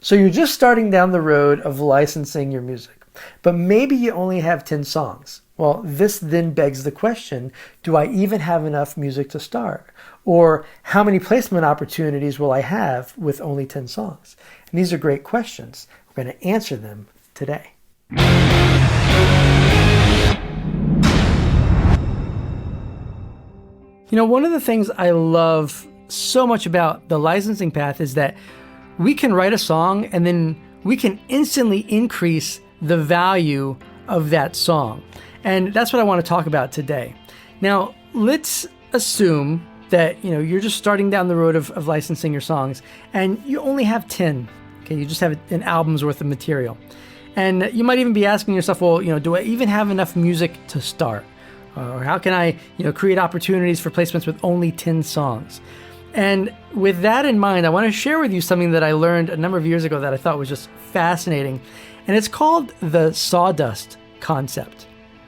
So you're just starting down the road of licensing your music, but maybe you only have 10 songs. Well, this then begs the question, do I even have enough music to start? Or how many placement opportunities will I have with only 10 songs? And these are great questions. We're going to answer them today. One of the things I love so much about the licensing path is that we can write a song and then we can instantly increase the value of that song. And that's what I want to talk about today. Now, let's assume that you're just starting down the road of licensing your songs and you only have 10. Okay, you just have an album's worth of material. And you might even be asking yourself, well, do I even have enough music to start? Or how can I, create opportunities for placements with only 10 songs? And with that in mind, I want to share with you something that I learned a number of years ago that I thought was just fascinating. And it's called the sawdust concept.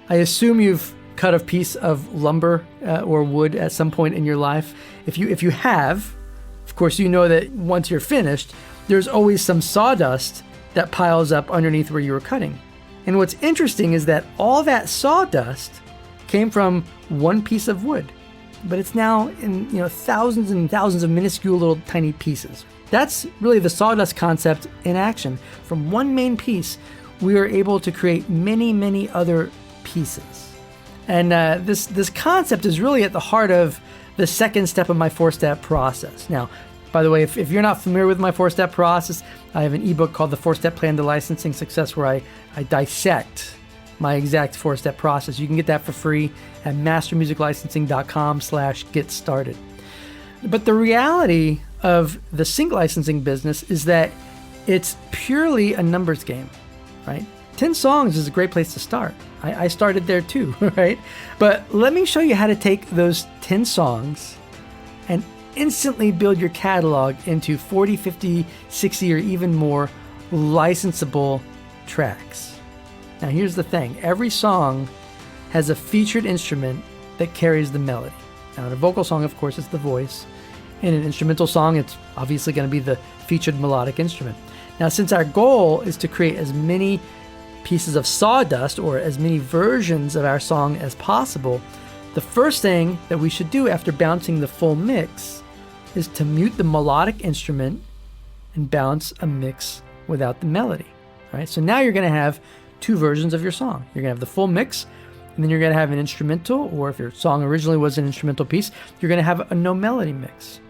I assume you've cut a piece of lumber or wood at some point in your life. If you have, of course, you know that once you're finished, there's always some sawdust that piles up underneath where you were cutting. And what's interesting is that all that sawdust came from one piece of wood, but it's now in thousands and thousands of minuscule little tiny pieces. That's really the sawdust concept in action. From one main piece, we are able to create many, many other pieces. And this concept is really at the heart of the second step of my 4-step process. Now, by the way, if you're not familiar with my 4-step process, I have an ebook called The 4-Step Plan to Licensing Success where I dissect my exact 4-step process. You can get that for free at mastermusiclicensing.com/get started. But the reality of the sync licensing business is that it's purely a numbers game, right? 10 songs is a great place to start. I started there too, right? But let me show you how to take those 10 songs and instantly build your catalog into 40, 50, 60, or even more licensable tracks. Now here's the thing. Every song has a featured instrument that carries the melody. Now in a vocal song, of course, it's the voice. In an instrumental song, it's obviously going to be the featured melodic instrument. Now, since our goal is to create as many pieces of sawdust or as many versions of our song as possible, the first thing that we should do after bouncing the full mix is to mute the melodic instrument and bounce a mix without the melody. All right, so now you're going to have two versions of your song. You're going to have the full mix, and then you're going to have an instrumental, or if your song originally was an instrumental piece, you're going to have a no melody mix.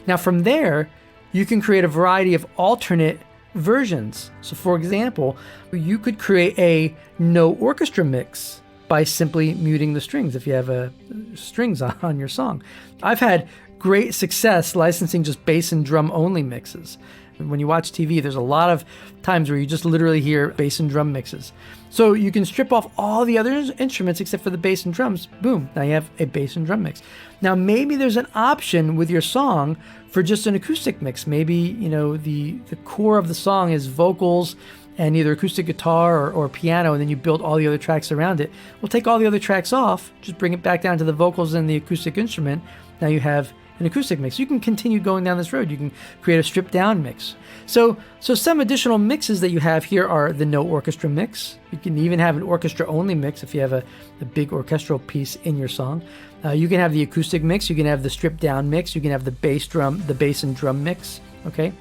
Now from there, you can create a variety of alternate versions. So for example, you could create a no orchestra mix by simply muting the strings if you have strings on your song. I've had great success licensing just bass and drum only mixes. When you watch TV, there's a lot of times where you just literally hear bass and drum mixes. So you can strip off all the other instruments except for the bass and drums. Boom, now you have a bass and drum mix. Now maybe there's an option with your song for just an acoustic mix. Maybe, the core of the song is vocals and either acoustic guitar or piano, and then you build all the other tracks around it. We'll take all the other tracks off, just bring it back down to the vocals and the acoustic instrument. Now you have an acoustic mix. You can continue going down this road. You can create a stripped down mix. So some additional mixes that you have here are the no orchestra mix. You can even have an orchestra only mix if you have a big orchestral piece in your song. You can have the acoustic mix. You can have the stripped down mix. You can have the bass and drum mix. Okay.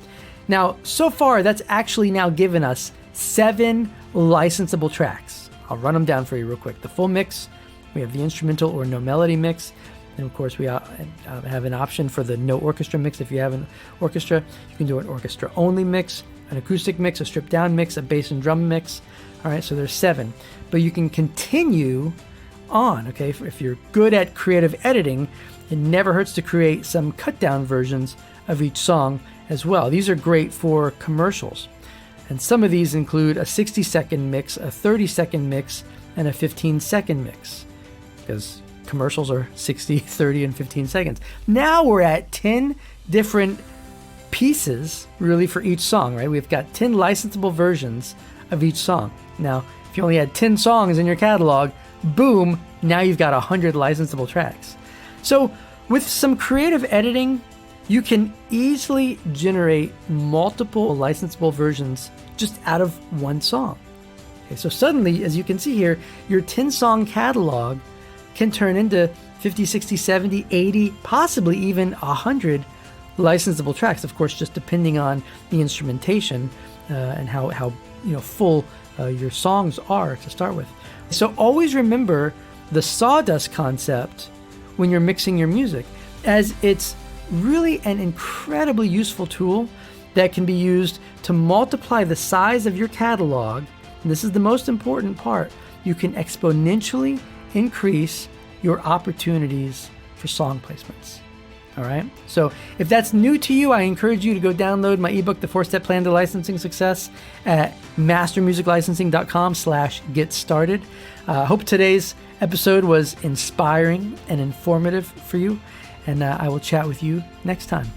Now, so far, that's actually now given us 7 licensable tracks. I'll run them down for you real quick. The full mix, we have the instrumental or no melody mix. And of course, we have an option for the no orchestra mix. If you have an orchestra, you can do an orchestra only mix, an acoustic mix, a stripped down mix, a bass and drum mix. All right, so there's 7. But you can continue on, okay? If you're good at creative editing, it never hurts to create some cut down versions of each song as well. These are great for commercials. And some of these include a 60-second mix, a 30-second mix, and a 15-second mix. Because commercials are 60, 30, and 15 seconds. Now we're at 10 different pieces, really, for each song, right? We've got 10 licensable versions of each song. Now, if you only had 10 songs in your catalog, boom, now you've got 100 licensable tracks. So with some creative editing, you can easily generate multiple licensable versions just out of one song. Okay, so suddenly, as you can see here, your 10-song catalog can turn into 50, 60, 70, 80, possibly even 100 licensable tracks, of course, just depending on the instrumentation and how full your songs are to start with. So always remember the sawdust concept when you're mixing your music, as it's really an incredibly useful tool that can be used to multiply the size of your catalog. And this is the most important part. You can exponentially increase your opportunities for song placements. All right. So if that's new to you, I encourage you to go download my ebook, The 4-Step Plan to Licensing Success, at mastermusiclicensing.com/get started. I hope today's episode was inspiring and informative for you, and I will chat with you next time.